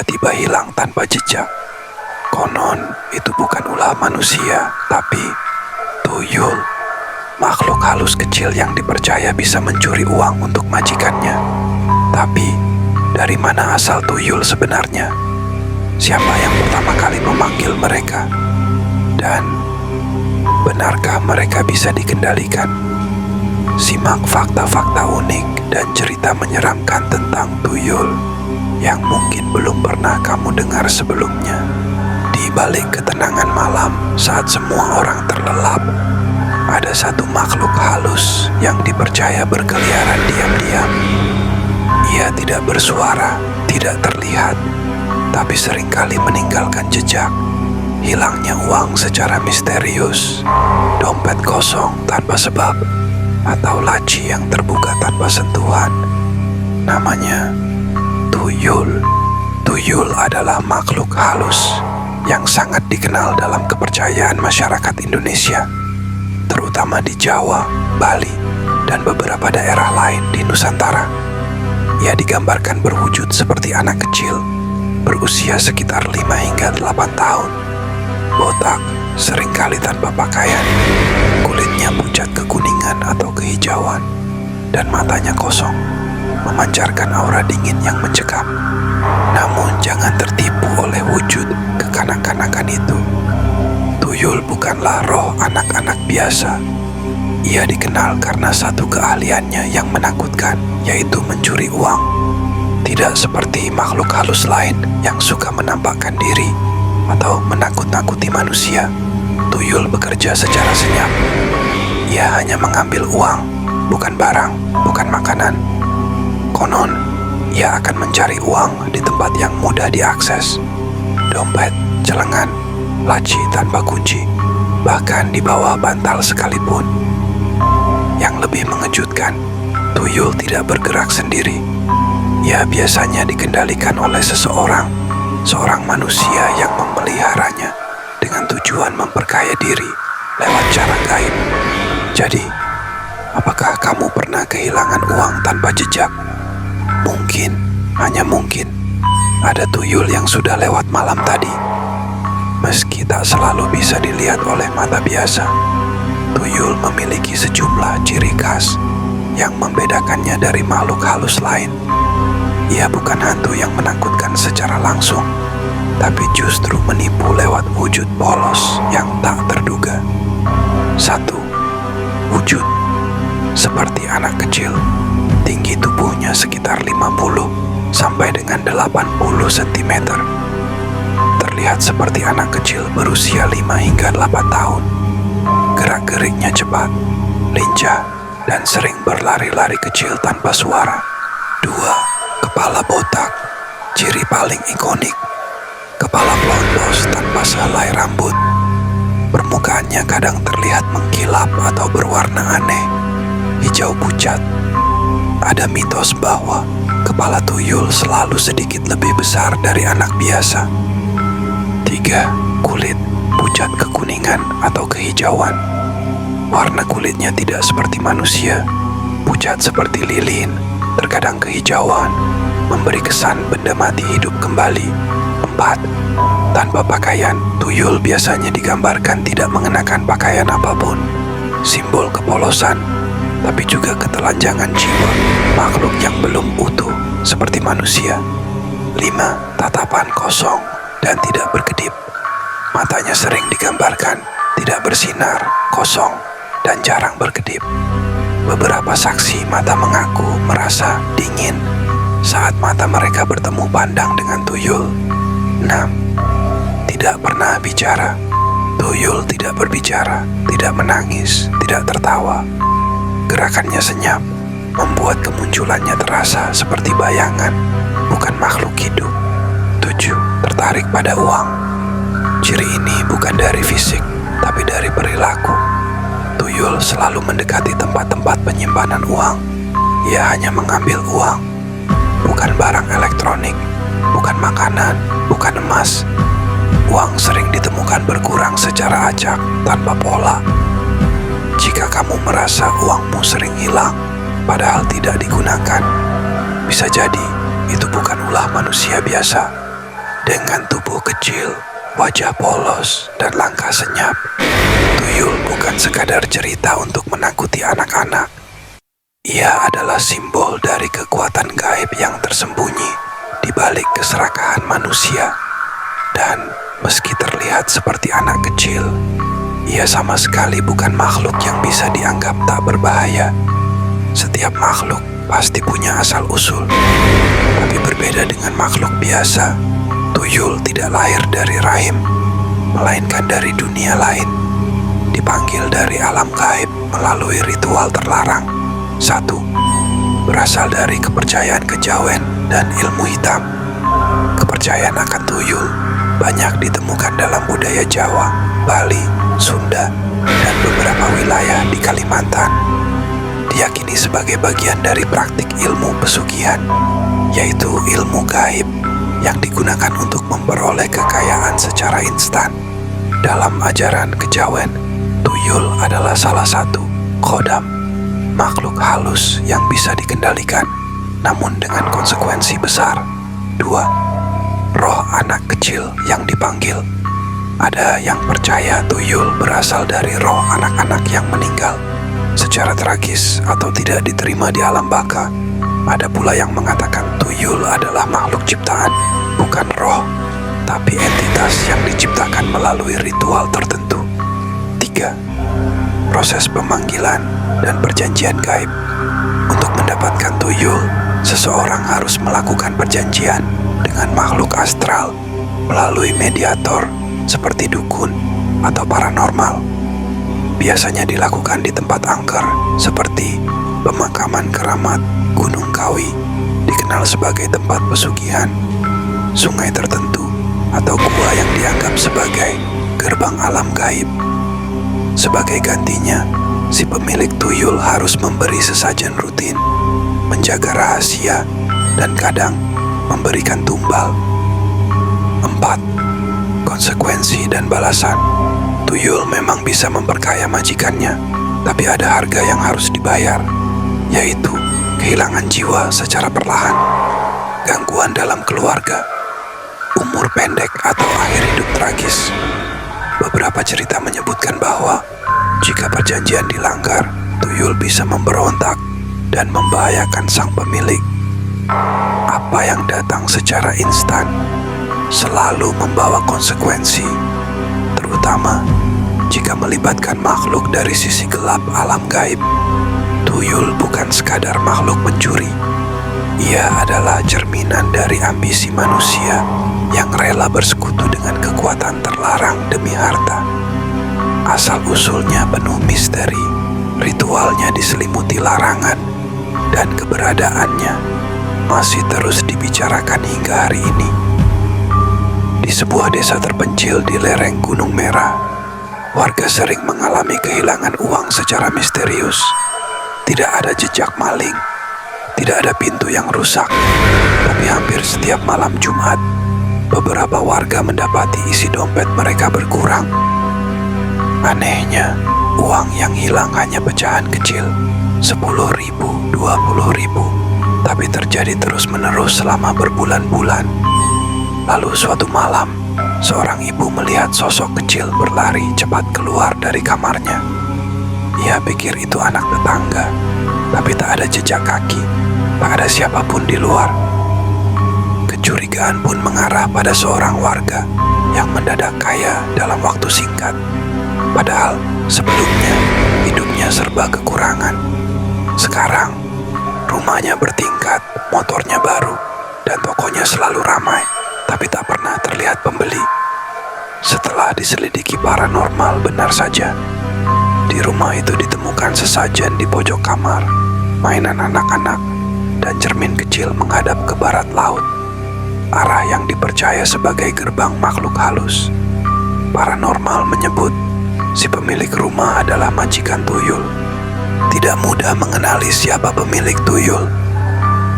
tiba-tiba hilang tanpa jejak. Konon itu bukan ulah manusia, tapi tuyul, makhluk halus kecil yang dipercaya bisa mencuri uang untuk majikannya. Tapi dari mana asal tuyul sebenarnya? Siapa yang pertama kali memanggil mereka? Dan benarkah mereka bisa dikendalikan? Simak fakta-fakta unik dan cerita menyeramkan tentang tuyul yang mungkin belum pernah kamu dengar sebelumnya. Di balik ketenangan malam saat semua orang terlelap, ada satu makhluk halus yang dipercaya berkeliaran diam-diam. Ia tidak bersuara, tidak terlihat, tapi seringkali meninggalkan jejak. Hilangnya uang secara misterius, dompet kosong tanpa sebab, atau laci yang terbuka tanpa sentuhan. Namanya tuyul. Tuyul adalah makhluk halus yang sangat dikenal dalam kepercayaan masyarakat Indonesia, terutama di Jawa, Bali, dan beberapa daerah lain di Nusantara. Ia digambarkan berwujud seperti anak kecil, berusia sekitar 5 hingga 8 tahun. Botak, seringkali tanpa pakaian, kulitnya pucat kekuningan atau kehijauan, dan matanya kosong, memancarkan aura dingin yang mencekam. Namun jangan tertipu oleh wujud kekanak-kanakan itu. Tuyul bukanlah roh anak-anak biasa. Ia dikenal karena satu keahliannya yang menakutkan, yaitu mencuri uang. Tidak seperti makhluk halus lain yang suka menampakkan diri atau menakut-nakuti manusia. Tuyul bekerja secara senyap. Ia hanya mengambil uang, bukan barang, bukan makanan. Konon, ia akan mencari uang di tempat yang mudah diakses. Dompet, celengan, laci tanpa kunci, bahkan di bawah bantal sekalipun. Yang lebih mengejutkan, tuyul tidak bergerak sendiri. Ia biasanya dikendalikan oleh seorang manusia yang memeliharanya dengan tujuan memperkaya diri lewat cara gaib. Jadi, apakah kamu pernah kehilangan uang tanpa jejak? Mungkin, hanya mungkin, ada tuyul yang sudah lewat malam tadi. Meski tak selalu bisa dilihat oleh mata biasa, tuyul memiliki sejumlah ciri khas yang membedakannya dari makhluk halus lain. Ia bukan hantu yang menakutkan secara langsung, tapi justru menipu lewat wujud polos yang tak terduga. 1. Wujud seperti anak kecil. Tinggi tubuhnya sekitar 50 sampai dengan 80 cm. Terlihat seperti anak kecil berusia 5 hingga 8 tahun. Gerak-geriknya cepat, lincah, dan sering berlari-lari kecil tanpa suara. 2. Kepala botak. Ciri paling ikonik, kepala blondos tanpa sehelai rambut. Permukaannya kadang terlihat mengkilap atau berwarna aneh, hijau pucat. Ada mitos bahwa kepala tuyul selalu sedikit lebih besar dari anak biasa. 3. Kulit pucat kekuningan atau kehijauan. Warna kulitnya tidak seperti manusia, pucat seperti lilin, terkadang kehijauan, memberi kesan benda mati hidup kembali. 4. Tanpa pakaian, tuyul biasanya digambarkan tidak mengenakan pakaian apapun, simbol kepolosan, tapi juga ketelanjangan jiwa, makhluk yang belum utuh seperti manusia. 5. Tatapan kosong dan tidak berkedip. Matanya sering digambarkan tidak bersinar, kosong, dan jarang berkedip. Beberapa saksi mata mengaku merasa dingin saat mata mereka bertemu pandang dengan tuyul. 6. Tidak pernah bicara. Tuyul tidak berbicara, tidak menangis, tidak tertawa. Gerakannya senyap, membuat kemunculannya terasa seperti bayangan, bukan makhluk hidup. 7. Tertarik pada uang. Ciri ini bukan dari fisik, tapi dari perilaku. Tuyul selalu mendekati tempat-tempat penyimpanan uang. Ia hanya mengambil uang, bukan barang elektronik, bukan makanan, bukan emas. Uang sering ditemukan berkurang secara acak, tanpa pola. Jika kamu merasa uangmu sering hilang, padahal tidak digunakan, bisa jadi itu bukan ulah manusia biasa, Dengan tubuh kecil, wajah polos, dan langkah senyap, tuyul bukan sekadar cerita untuk menakuti anak-anak. Ia adalah simbol dari kekuatan gaib yang tersembunyi di balik keserakahan manusia. Dan meski terlihat seperti anak kecil, ia sama sekali bukan makhluk yang bisa dianggap tak berbahaya. Setiap makhluk pasti punya asal-usul, tapi berbeda dengan makhluk biasa. Tuyul tidak lahir dari rahim, melainkan dari dunia lain. Dipanggil dari alam gaib melalui ritual terlarang. 1. Berasal dari kepercayaan kejawen dan ilmu hitam. Kepercayaan akan tuyul banyak ditemukan dalam budaya Jawa, Bali, Sunda, dan beberapa wilayah di Kalimantan. Diyakini sebagai bagian dari praktik ilmu pesugihan, yaitu ilmu gaib yang digunakan untuk memperoleh kekayaan secara instan. Dalam ajaran kejawen, tuyul adalah salah satu khodam, makhluk halus yang bisa dikendalikan, namun dengan konsekuensi besar. 2. Roh anak kecil yang dipanggil. Ada yang percaya tuyul berasal dari roh anak-anak yang meninggal secara tragis atau tidak diterima di alam baka. Ada pula yang mengatakan tuyul adalah makhluk ciptaan, bukan roh, tapi entitas yang diciptakan melalui ritual tertentu. 3. Proses pemanggilan dan perjanjian gaib. Untuk mendapatkan tuyul, seseorang harus melakukan perjanjian dengan makhluk astral melalui mediator seperti dukun atau paranormal. Biasanya dilakukan di tempat angker seperti pemakaman keramat Gunung Kawi, dikenal sebagai tempat pesugihan, sungai tertentu, atau gua yang dianggap sebagai gerbang alam gaib. Sebagai gantinya, si pemilik tuyul harus memberi sesajen rutin, menjaga rahasia, dan kadang memberikan tumbal. 4. Konsekuensi dan balasan. Tuyul memang bisa memperkaya majikannya, tapi ada harga yang harus dibayar, yaitu kehilangan jiwa secara perlahan, gangguan dalam keluarga, umur pendek, atau akhir hidup tragis. Beberapa cerita menyebutkan bahwa jika perjanjian dilanggar, tuyul bisa memberontak dan membahayakan sang pemilik. Apa yang datang secara instan selalu membawa konsekuensi, terutama jika melibatkan makhluk dari sisi gelap alam gaib. Tuyul bukan sekadar makhluk pencuri. Ia adalah cerminan dari ambisi manusia yang rela bersekutu dengan kekuatan terlarang demi harta. Asal-usulnya penuh misteri, ritualnya diselimuti larangan, dan keberadaannya masih terus dibicarakan hingga hari ini. Di sebuah desa terpencil di lereng Gunung Merah, warga sering mengalami kehilangan uang secara misterius. Tidak ada jejak maling, tidak ada pintu yang rusak, tapi hampir setiap malam Jumat, beberapa warga mendapati isi dompet mereka berkurang. Anehnya, uang yang hilang hanya pecahan kecil, 10.000, 20.000, tapi terjadi terus-menerus selama berbulan-bulan. Lalu suatu malam, seorang ibu melihat sosok kecil berlari cepat keluar dari kamarnya. Ia pikir itu anak tetangga, tapi tak ada jejak kaki, tak ada siapapun di luar. Kecurigaan pun mengarah pada seorang warga yang mendadak kaya dalam waktu singkat. Padahal sebelumnya hidupnya serba kekurangan. Sekarang rumahnya bertingkat, motornya baru, dan tokonya selalu ramai, tapi tak pernah terlihat pembeli. Setelah diselidiki paranormal, benar saja, di rumah itu ditemukan sesajen di pojok kamar, mainan anak-anak, dan cermin kecil menghadap ke barat laut, arah yang dipercaya sebagai gerbang makhluk halus. Paranormal menyebut si pemilik rumah adalah majikan tuyul. Tidak mudah mengenali siapa pemilik tuyul,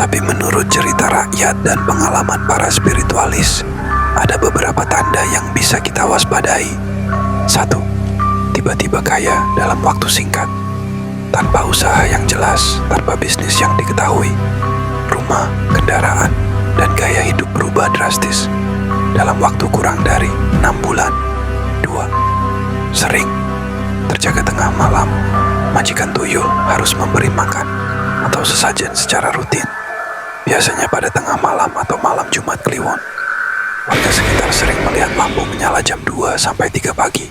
tapi menurut cerita rakyat dan pengalaman para spiritualis, ada beberapa tanda yang bisa kita waspadai. 1. Tiba-tiba kaya dalam waktu singkat, tanpa usaha yang jelas, tanpa bisnis yang diketahui. Rumah, kendaraan, dan gaya hidup berubah drastis. dalam waktu kurang dari 6 bulan. 2. Sering terjaga tengah malam, majikan tuyul harus memberi makan atau sesajen secara rutin, biasanya pada tengah malam atau malam Jumat Kliwon. Warga sekitar sering melihat lampu menyala jam 2 sampai 3 pagi.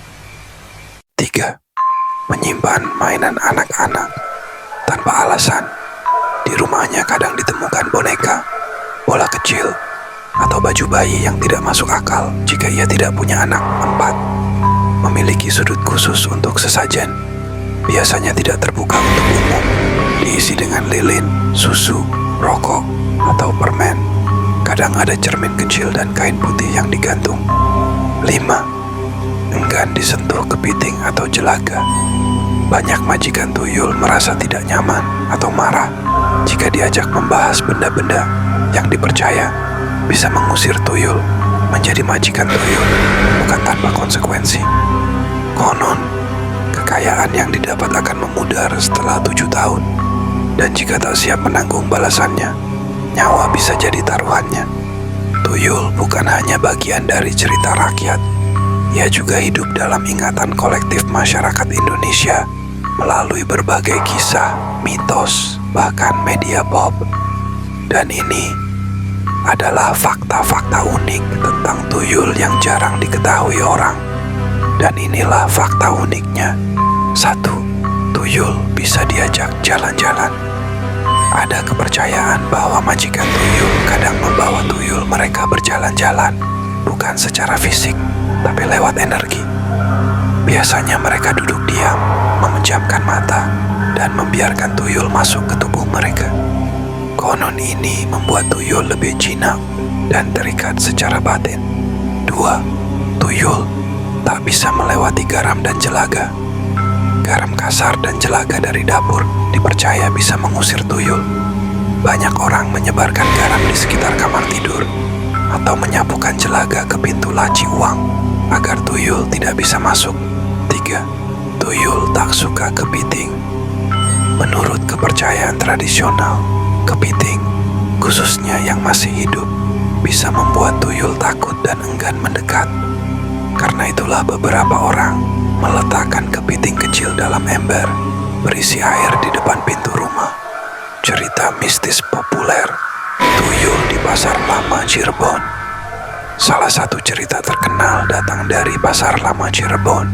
3. Menyimpan mainan anak-anak tanpa alasan. Di rumahnya kadang ditemukan boneka, bola kecil, atau baju bayi yang tidak masuk akal jika ia tidak punya anak. 4. Memiliki sudut khusus untuk sesajen, biasanya tidak terbuka untuk umum, diisi dengan lilin, susu, rokok, atau permen. Kadang ada cermin kecil dan kain putih yang digantung. 5. Enggan disentuh kepiting atau jelaga. Banyak majikan tuyul merasa tidak nyaman atau marah jika diajak membahas benda-benda yang dipercaya bisa mengusir tuyul menjadi majikan tuyul, bukan tanpa konsekuensi. Konon, kekayaan yang didapat akan memudar setelah 7 tahun, dan jika tak siap menanggung balasannya, nyawa bisa jadi taruhannya. Tuyul bukan hanya bagian dari cerita rakyat, ia juga hidup dalam ingatan kolektif masyarakat Indonesia melalui berbagai kisah, mitos, bahkan media pop. Dan ini adalah fakta-fakta unik tentang tuyul yang jarang diketahui orang. Dan inilah fakta uniknya. 1. Tuyul bisa diajak jalan-jalan. Ada kepercayaan bahwa majikan tuyul kadang membawa tuyul mereka berjalan-jalan, bukan secara fisik, tapi lewat energi. Biasanya mereka duduk diam, memejamkan mata, dan membiarkan tuyul masuk ke tubuh mereka. Konon ini membuat tuyul lebih jinak dan terikat secara batin. 2. Tuyul tak bisa melewati garam dan jelaga. Garam kasar dan jelaga dari dapur dipercaya bisa mengusir tuyul. Banyak orang menyebarkan garam di sekitar kamar tidur atau menyapukan jelaga ke pintu laci uang agar tuyul tidak bisa masuk. 3. Tuyul tak suka kepiting. Menurut kepercayaan tradisional, kepiting, khususnya yang masih hidup, bisa membuat tuyul takut dan enggan mendekat. Karena itulah beberapa orang meletakkan kepiting kecil dalam ember berisi air di depan pintu rumah. Cerita mistis populer, tuyul di Pasar Lama Cirebon. Salah satu cerita terkenal datang dari Pasar Lama Cirebon,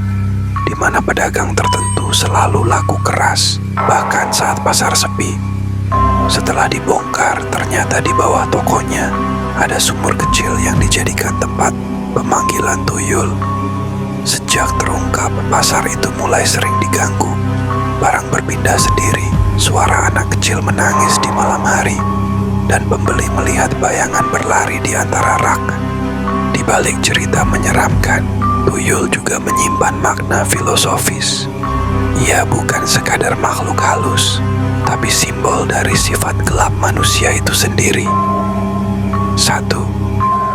di mana pedagang tertentu selalu laku keras, bahkan saat pasar sepi. Setelah dibongkar, ternyata di bawah tokonya ada sumur kecil yang dijadikan tempat pemanggilan tuyul. Sejak terungkap, pasar itu mulai sering diganggu. Barang berpindah sendiri, suara anak kecil menangis di malam hari, dan pembeli melihat bayangan berlari di antara rak. Di balik cerita menyeramkan, tuyul juga menyimpan makna filosofis. Ia bukan sekadar makhluk halus, tapi simbol dari sifat gelap manusia itu sendiri. 1.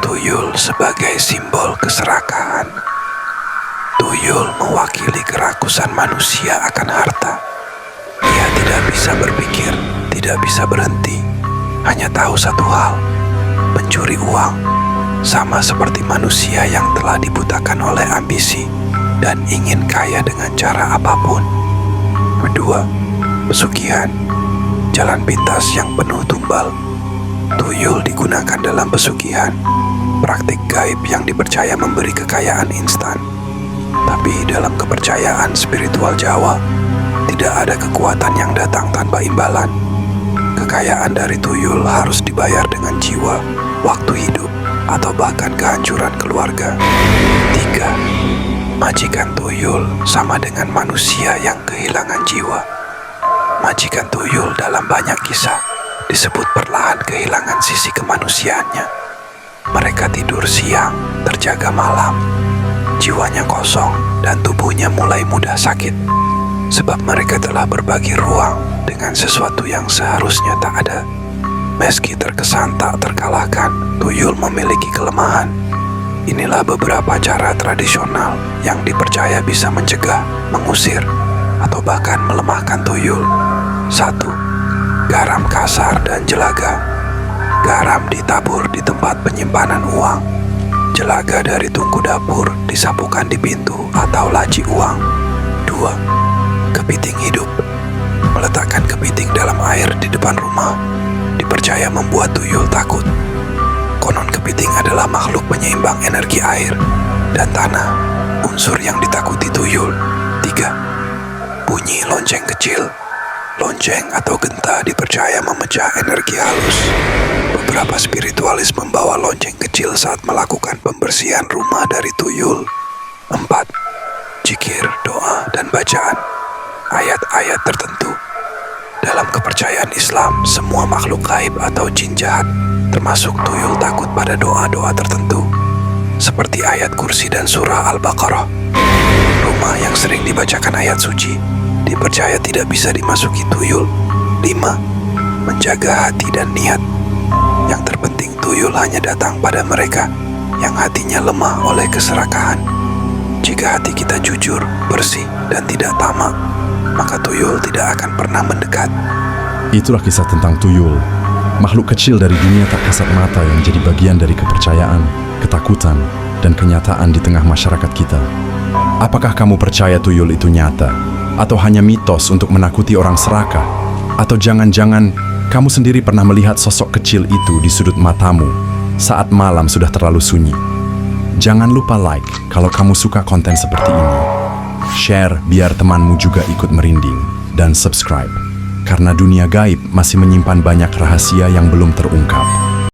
Tuyul sebagai simbol keserakahan. Tuyul mewakili kerakusan manusia akan harta. Ia tidak bisa berpikir, tidak bisa berhenti, hanya tahu satu hal, mencuri uang. Sama seperti manusia yang telah dibutakan oleh ambisi dan ingin kaya dengan cara apapun. 2. Pesugihan. Jalan pintas yang penuh tumbal. Tuyul digunakan dalam pesugihan, praktik gaib yang dipercaya memberi kekayaan instan. Tapi dalam kepercayaan spiritual Jawa, tidak ada kekuatan yang datang tanpa imbalan. Kekayaan dari tuyul harus dibayar dengan jiwa, waktu hidup, atau bahkan kehancuran keluarga. 3. Majikan tuyul sama dengan manusia yang kehilangan jiwa. Majikan tuyul dalam banyak kisah disebut perlahan kehilangan sisi kemanusiaannya. Mereka tidur siang, terjaga malam, jiwanya kosong dan tubuhnya mulai mudah sakit, sebab mereka telah berbagi ruang dengan sesuatu yang seharusnya tak ada. Meski terkesan tak terkalahkan, tuyul memiliki kelemahan. Inilah beberapa cara tradisional yang dipercaya bisa mencegah, mengusir, atau bahkan melemahkan tuyul. 1. Garam kasar dan jelaga. Garam ditabur di tempat penyimpanan uang. Jelaga dari tungku dapur disapukan di pintu atau laci uang. 2. Kepiting hidup. Meletakkan kepiting dalam air di depan rumah dipercaya membuat tuyul takut. Konon kepiting adalah makhluk penyeimbang energi air dan tanah, unsur yang ditakuti tuyul. 3. Bunyi lonceng kecil. Lonceng atau genta dipercaya memecah energi halus. Beberapa spiritualis membawa lonceng kecil saat melakukan pembersihan rumah dari tuyul. 4. Zikir, doa, dan bacaan ayat-ayat tertentu. Dalam kepercayaan Islam, semua makhluk gaib atau jin jahat, termasuk tuyul, takut pada doa-doa tertentu, seperti ayat kursi dan surah Al-Baqarah. Rumah yang sering dibacakan ayat suci dipercaya tidak bisa dimasuki tuyul. 5. Menjaga hati dan niat. Yang terpenting, tuyul hanya datang pada mereka yang hatinya lemah oleh keserakahan. Jika hati kita jujur, bersih, dan tidak tamak, maka tuyul tidak akan pernah mendekat. Itulah kisah tentang tuyul, makhluk kecil dari dunia tak kasat mata yang jadi bagian dari kepercayaan, ketakutan, dan kenyataan di tengah masyarakat kita. Apakah kamu percaya tuyul itu nyata? Atau hanya mitos untuk menakuti orang serakah? Atau jangan-jangan kamu sendiri pernah melihat sosok kecil itu di sudut matamu saat malam sudah terlalu sunyi? Jangan lupa like kalau kamu suka konten seperti ini. Share biar temanmu juga ikut merinding. Dan subscribe, karena dunia gaib masih menyimpan banyak rahasia yang belum terungkap.